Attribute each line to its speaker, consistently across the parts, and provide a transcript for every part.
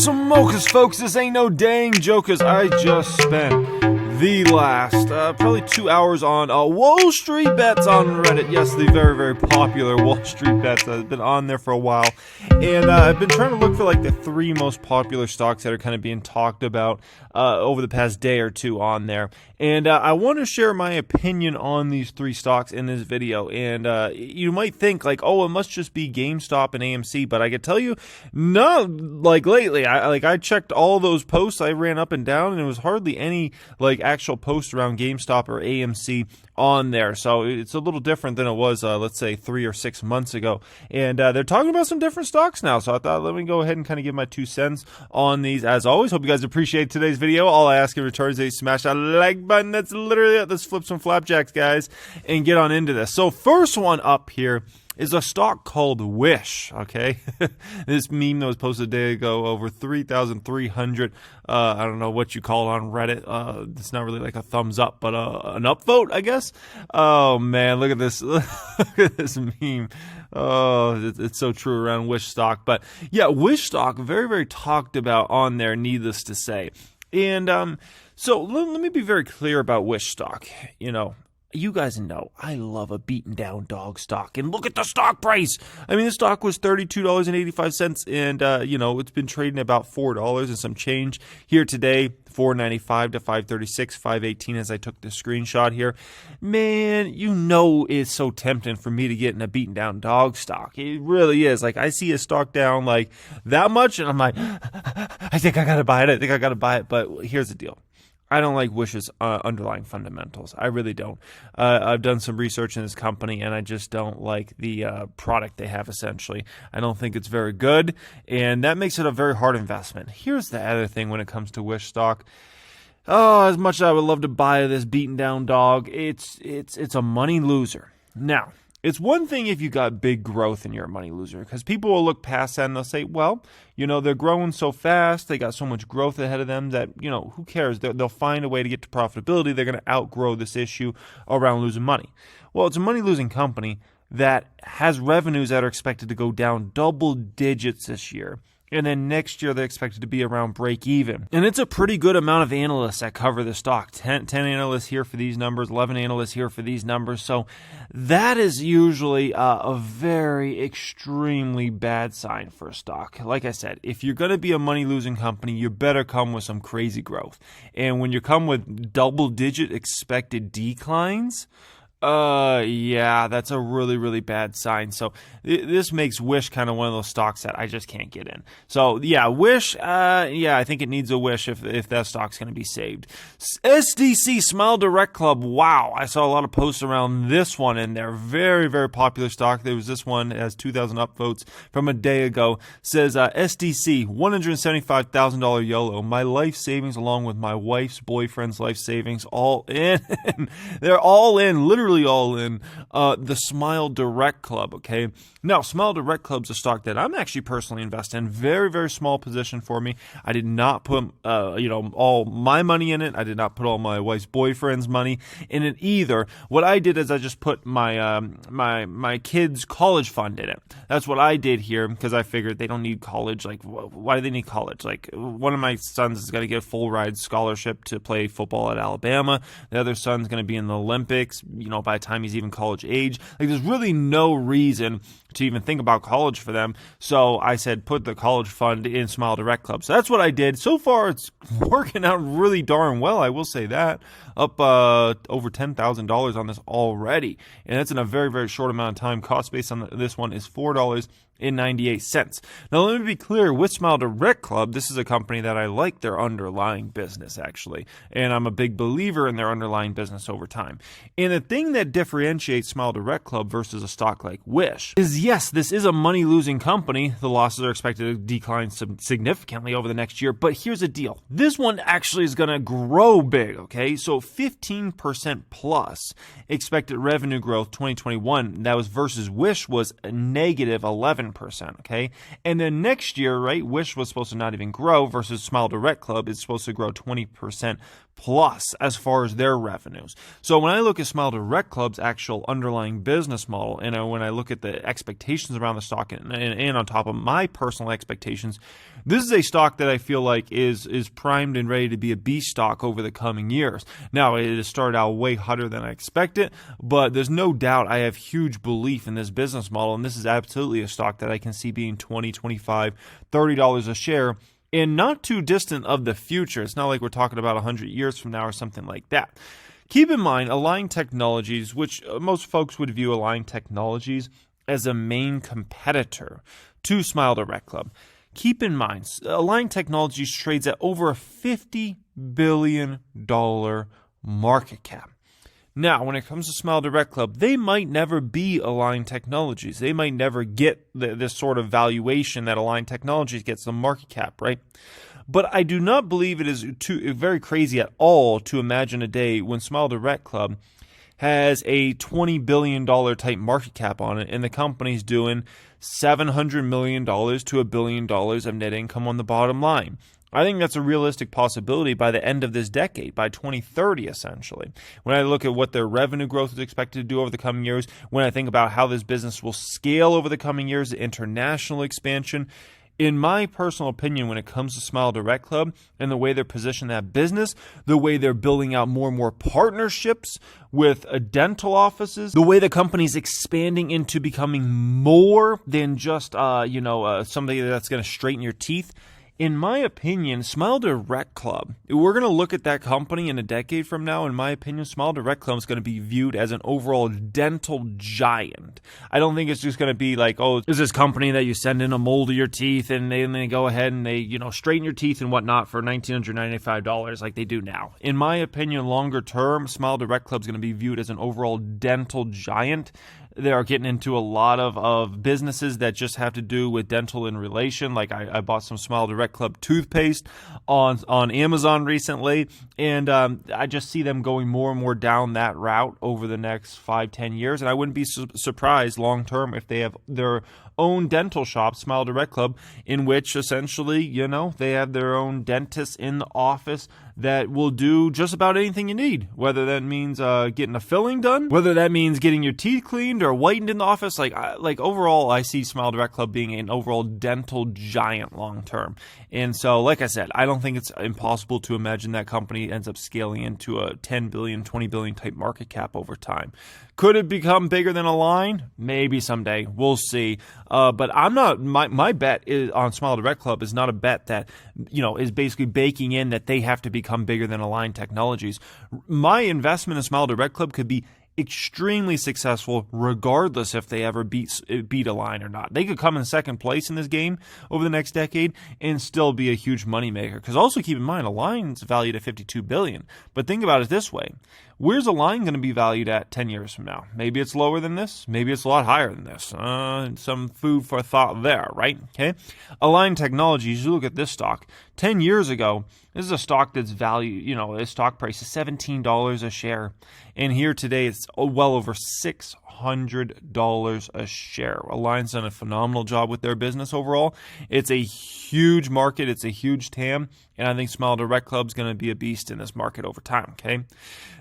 Speaker 1: Smokers, folks, this ain't no dang jokers. I just spent the last probably 2 hours on Wall Street Bets on Reddit. Yes, the very, very popular Wall Street Bets. I've been on there for a while, and I've been trying to look for like the 3 most popular stocks that are kind of being talked about over the past day or two on there. And I want to share my opinion on these 3 stocks in this video. And you might think like, oh, it must just be GameStop and AMC, but I can tell you, no. Like lately, I checked all those posts. I ran up and down, and there was hardly any like actual posts around GameStop or AMC on there. So it's a little different than it was, let's say 3 or 6 months ago. And they're talking about some different stocks now. So I thought, let me go ahead and kind of give my 2 cents on these. As always, hope you guys appreciate today's video. All I ask in return is that you smash that like button. That's literally it. Let's flip some flapjacks, guys, and get on into this. So first one up here is a stock called Wish, okay? This meme that was posted a day ago, over 3,300, I don't know what you call it on Reddit. It's not really like a thumbs up, but an upvote, I guess. Oh, man, look at this. Look at this meme. Oh, it's so true around Wish stock. But, yeah, Wish stock, very, very talked about on there, needless to say. And so let me be very clear about Wish stock, you know. You guys know I love a beaten down dog stock, and look at the stock price. I mean, the stock was $32.85, and you know, it's been trading about $4 and some change here today. $4.95 to $5.36, $5.18 as I took the screenshot here. Man, you know it's so tempting for me to get in a beaten down dog stock. It really is. Like, I see a stock down like that much, and I'm like, I think I gotta buy it. But here's the deal. I don't like Wish's underlying fundamentals. I really don't. I've done some research in this company, and I just don't like the product they have, essentially. I don't think it's very good, and that makes it a very hard investment. Here's the other thing when it comes to Wish stock. Oh, as much as I would love to buy this beaten-down dog, it's a money loser. Now, it's one thing if you got big growth and you're a money loser, because people will look past that and they'll say, well, you know, they're growing so fast, they got so much growth ahead of them that, you know, who cares? They'll find a way to get to profitability. They're going to outgrow this issue around losing money. Well, it's a money-losing company that has revenues that are expected to go down double digits this year. And then next year, they're expected to be around break even. And it's a pretty good amount of analysts that cover the stock. 10 analysts here for these numbers, 11 analysts here for these numbers. So that is usually a very extremely bad sign for a stock. Like I said, if you're going to be a money-losing company, you better come with some crazy growth. And when you come with double-digit expected declines, yeah, that's a really, really bad sign. So this makes Wish kind of one of those stocks that I just can't get in. So yeah, Wish, yeah, I think it needs a Wish if that stock's going to be saved. SDC, Smile Direct Club. Wow, I saw a lot of posts around this one in there. Very, very popular stock. There was this one, it has 2,000 upvotes from a day ago. Says SDC, $175,000 YOLO. My life savings along with my wife's boyfriend's life savings all in. They're all in, literally all in the Smile Direct Club, okay? Now, Smile Direct Club's a stock that I'm actually personally invested in. Very, very small position for me. I did not put, you know, all my money in it. I did not put all my wife's boyfriend's money in it either. What I did is I just put my my kids' college fund in it. That's what I did here because I figured they don't need college. Like, why do they need college? Like, one of my sons is going to get a full ride scholarship to play football at Alabama. The other son's going to be in the Olympics, you know, by the time he's even college age. Like, there's really no reason to even think about college for them. So I said, put the college fund in Smile Direct Club. So that's what I did. So far, it's working out really darn well. I will say that. Up over $10,000 on this already. And that's in a very, very short amount of time. Cost base on this one is $4.98. Now, let me be clear. With Smile Direct Club, this is a company that I like their underlying business, actually. And I'm a big believer in their underlying business over time. And the thing that differentiates Smile Direct Club versus a stock like Wish is, yes, this is a money-losing company. The losses are expected to decline significantly over the next year. But here's the deal. This one actually is going to grow big, okay? So 15% plus expected revenue growth 2021. That was versus Wish was a negative 11%, okay? And then next year, right, Wish was supposed to not even grow versus Smile Direct Club is supposed to grow 20% plus as far as their revenues. So when I look at Smile Direct Club's actual underlying business model, and when I look at the expectations around the stock and on top of my personal expectations, this is a stock that I feel like is primed and ready to be a B stock over the coming years. Now, it has started out way hotter than I expected, but there's no doubt I have huge belief in this business model, and this is absolutely a stock that I can see being $20, $25, $30 a share in not too distant of the future. It's not like we're talking about 100 years from now or something like that. Keep in mind, Align Technologies, which most folks would view Align Technologies as a main competitor to Smile Direct Club. Keep in mind, Align Technologies trades at over a $50 billion market cap. Now, when it comes to Smile Direct Club, they might never be Align Technologies. They might never get this sort of valuation that Align Technologies gets, the market cap, right? But I do not believe it is very crazy at all to imagine a day when Smile Direct Club has a $20 billion type market cap on it, and the company's doing $700 million to $1 billion of net income on the bottom line. I think that's a realistic possibility by the end of this decade, by 2030, essentially. When I look at what their revenue growth is expected to do over the coming years, when I think about how this business will scale over the coming years, the international expansion, in my personal opinion, when it comes to Smile Direct Club and the way they're positioning that business, the way they're building out more and more partnerships with dental offices, the way the company's expanding into becoming more than just, somebody that's going to straighten your teeth. In my opinion, Smile Direct Club, we're going to look at that company in a decade from now. In my opinion, Smile Direct Club is going to be viewed as an overall dental giant. I don't think it's just going to be like, oh, there's this company that you send in a mold of your teeth and they go ahead and they, straighten your teeth and whatnot for $1,995 like they do now. In my opinion, longer term, Smile Direct Club is going to be viewed as an overall dental giant. They are getting into a lot of businesses that just have to do with dental in relation. Like I bought some Smile Direct Club toothpaste on Amazon recently, and I just see them going more and more down that route over the next 5-10 years. And I wouldn't be surprised long term if they have their own dental shop, Smile Direct Club, in which essentially, they have their own dentist in the office that will do just about anything you need, whether that means getting a filling done, whether that means getting your teeth cleaned or whitened in the office. Like overall, I see Smile Direct Club being an overall dental giant long term. And so, like I said, I don't think it's impossible to imagine that company ends up scaling into a 10 billion, 20 billion type market cap over time. Could it become bigger than Align? Maybe someday. We'll see. But I'm not. My bet is on Smile Direct Club is not a bet that is basically baking in that they have to become bigger than Align Technologies. My investment in Smile Direct Club could be extremely successful regardless if they ever beat Align or not. They could come in second place in this game over the next decade and still be a huge moneymaker. Because also keep in mind, Align's valued at $52 billion. But think about it this way. Where's Align going to be valued at 10 years from now? Maybe it's lower than this. Maybe it's a lot higher than this. Some food for thought there, right? Okay. Align Technologies, you look at this stock. 10 years ago, this is a stock that's valued, its stock price is $17 a share. And here today, it's well over $600 a share. Align's done a phenomenal job with their business overall. It's a huge market. It's a huge TAM. And I think Smile Direct Club is going to be a beast in this market over time, okay?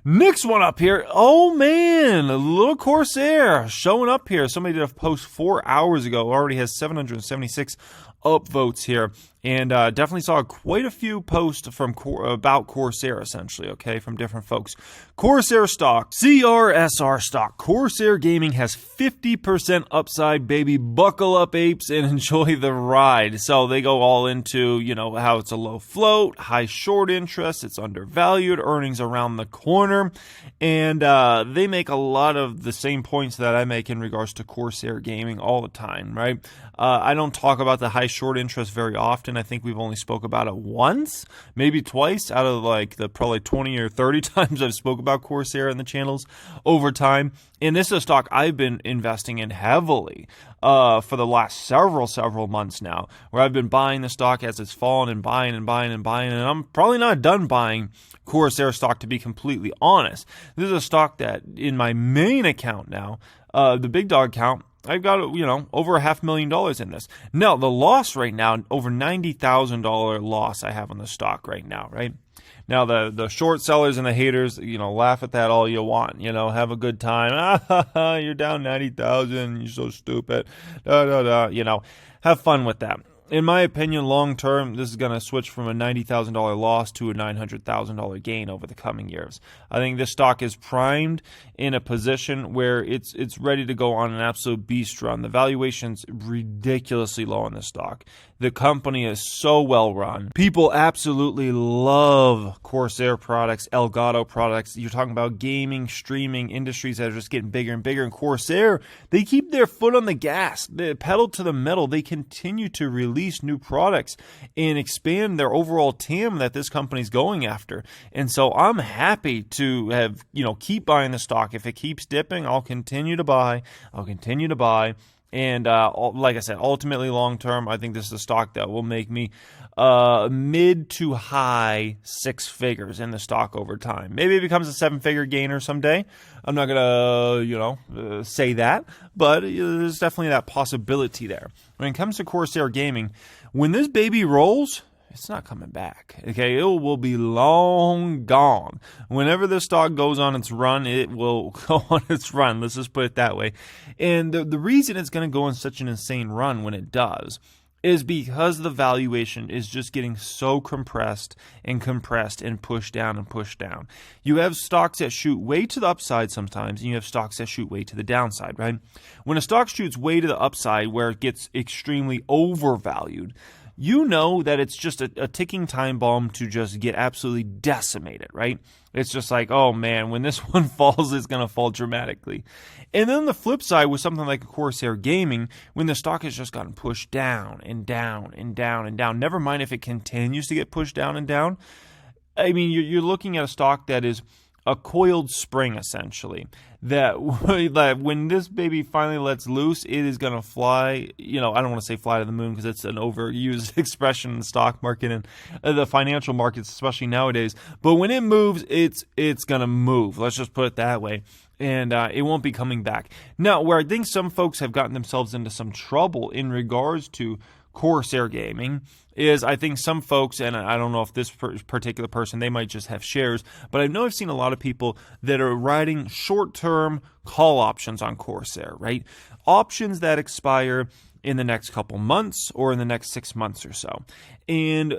Speaker 1: Next one up here. Oh, man, a little Corsair showing up here. Somebody did a post 4 hours ago. Already has 776 upvotes here. And definitely saw quite a few posts from about Corsair, essentially, okay, from different folks. Corsair stock, CRSR stock. Corsair Gaming has 50% upside, baby. Buckle up, apes, and enjoy the ride. So they go all into, how it's a low float, high short interest, it's undervalued, earnings around the corner. And they make a lot of the same points that I make in regards to Corsair Gaming all the time, right? I don't talk about the high short interest very often. I think we've only spoke about it once, maybe twice out of the probably 20 or 30 times I've spoke about Corsair in the channels over time. And this is a stock I've been investing in heavily for the last several months now, where I've been buying the stock as it's fallen and buying. And I'm probably not done buying Corsair stock, to be completely honest. This is a stock that in my main account now, the big dog account, I've got, over $500,000 in this. Now, the loss right now, over $90,000 loss I have on the stock right now, right? Now, the short sellers and the haters, laugh at that all you want. Have a good time. You're down 90,000. You're so stupid. Have fun with that. In my opinion, long term, this is going to switch from a $90,000 loss to a $900,000 gain over the coming years. I think this stock is primed in a position where it's ready to go on an absolute beast run. The valuation's ridiculously low on this stock. The company is so well run. People absolutely love Corsair products, Elgato products. You're talking about gaming, streaming industries that are just getting bigger and bigger. And Corsair, they keep their foot on the gas, the pedal to the metal. They continue to release new products and expand their overall TAM that this company's going after. And so I'm happy to have, keep buying the stock. If it keeps dipping, I'll continue to buy. And like I said, ultimately long term, I think this is a stock that will make me mid to high six figures in the stock over time. Maybe it becomes a seven-figure gainer someday. I'm not going to, say that, but there's definitely that possibility there. When it comes to Corsair Gaming, when this baby rolls, it's not coming back. Okay, it will be long gone. Whenever this stock goes on its run, it will go on its run. Let's just put it that way. And the reason it's going to go on such an insane run when it does is because the valuation is just getting so compressed and pushed down and pushed down. You have stocks that shoot way to the upside sometimes, and you have stocks that shoot way to the downside, right? When a stock shoots way to the upside where it gets extremely overvalued, you know that it's just a ticking time bomb to just get absolutely decimated, right? It's just like, oh man, when this one falls, it's going to fall dramatically. And then the flip side with something like a Corsair Gaming, when the stock has just gotten pushed down and down and down and down, never mind if it continues to get pushed down and down. I mean, you're looking at a stock that is a coiled spring, essentially, that when this baby finally lets loose, it is going to fly. I don't want to say fly to the moon because it's an overused expression in the stock market and the financial markets, especially nowadays. But when it moves, it's going to move. Let's just put it that way. And it won't be coming back. Now, where I think some folks have gotten themselves into some trouble in regards to Corsair Gaming is I think some folks, and I don't know if this particular person, they might just have shares, but I know I've seen a lot of people that are riding short-term call options on Corsair, right? Options that expire in the next couple months or in the next 6 months or so. And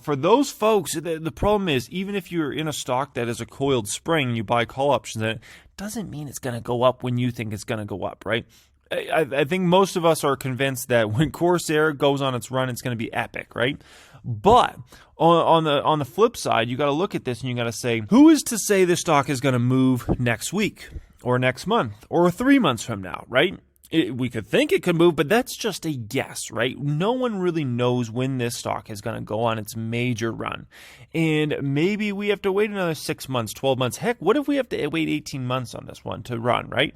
Speaker 1: for those folks, the problem is, even if you're in a stock that is a coiled spring and you buy call options, it doesn't mean it's going to go up when you think it's going to go up, right? I think most of us are convinced that when Corsair goes on its run, it's going to be epic, right? But on the flip side, you got to look at this and you got to say, who is to say this stock is going to move next week or next month or 3 months from now, right? We could think it could move, but that's just a guess, right? No one really knows when this stock is going to go on its major run. And maybe we have to wait another 6 months, 12 months. Heck, what if we have to wait 18 months on this one to run, right?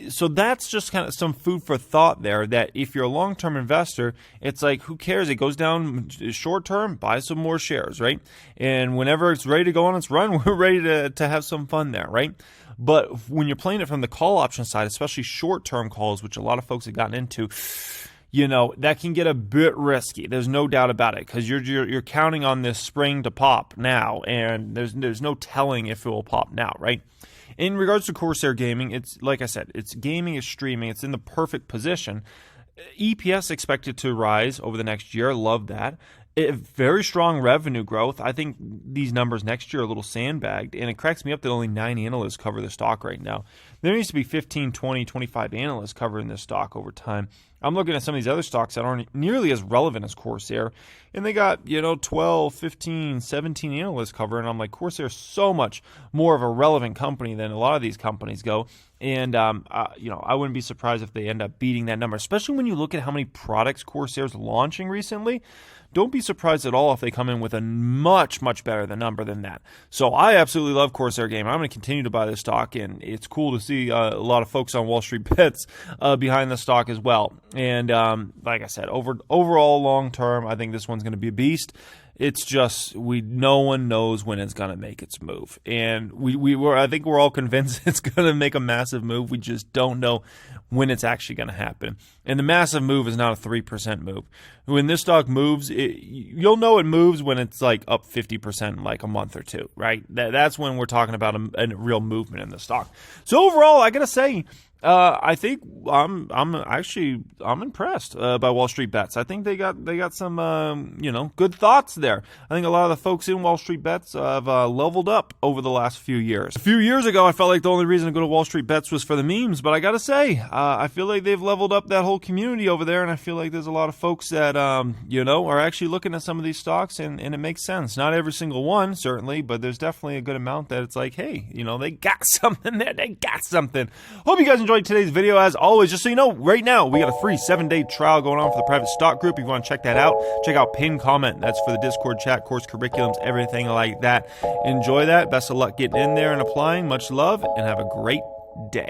Speaker 1: So that's just kind of some food for thought there, that if you're a long-term investor, it's like, who cares? It goes down short-term, buy some more shares, right? And whenever it's ready to go on its run, we're ready to have some fun there, right? But when you're playing it from the call option side, especially short-term calls, which a lot of folks have gotten into, that can get a bit risky. There's no doubt about it, because you're counting on this spring to pop now, and there's no telling if it will pop now, right? In regards to Corsair Gaming, it's like I said, it's gaming, it's streaming, it's in the perfect position. EPS expected to rise over the next year. Love that. Very strong revenue growth. I think these numbers next year are a little sandbagged, and it cracks me up that only 9 analysts cover the stock right now. There needs to be 15, 20, 25 analysts covering this stock over time. I'm looking at some of these other stocks that aren't nearly as relevant as Corsair, and they got, 12, 15, 17 analysts covering. I'm like, Corsair is so much more of a relevant company than a lot of these companies go. And, I wouldn't be surprised if they end up beating that number, especially when you look at how many products Corsair's launching recently. Don't be surprised at all if they come in with a much, much better number than that. So I absolutely love Corsair Gaming. I'm going to continue to buy this stock, and it's cool to see a lot of folks on Wall Street Bets behind the stock as well. And like I said, overall long term, I think this one's going to be a beast. It's just no one knows when it's gonna make its move, and I think we're all convinced it's gonna make a massive move. We just don't know when it's actually gonna happen. And the massive move is not a 3% move. When this stock moves, you'll know it moves when it's like up 50% in like a month or two, right? That's when we're talking about a real movement in the stock. So overall, I gotta say, I think I'm impressed by Wall Street Bets. I think they got some good thoughts there. I think a lot of the folks in Wall Street Bets have leveled up over the last few years. A few years ago, I felt like the only reason to go to Wall Street Bets was for the memes, but I gotta say, I feel like they've leveled up that whole community over there, and I feel like there's a lot of folks that are actually looking at some of these stocks, and it makes sense. Not every single one, certainly, but there's definitely a good amount that it's like, hey, they got something there. They got something. Hope you guys enjoyed today's video. As always, just so you know, right now we got a free 7-day trial going on for the private stock group. If you want to check that out, check out pinned comment. That's for the Discord chat, course curriculums, everything like that. Enjoy that. Best of luck getting in there and applying. Much love, and have a great day.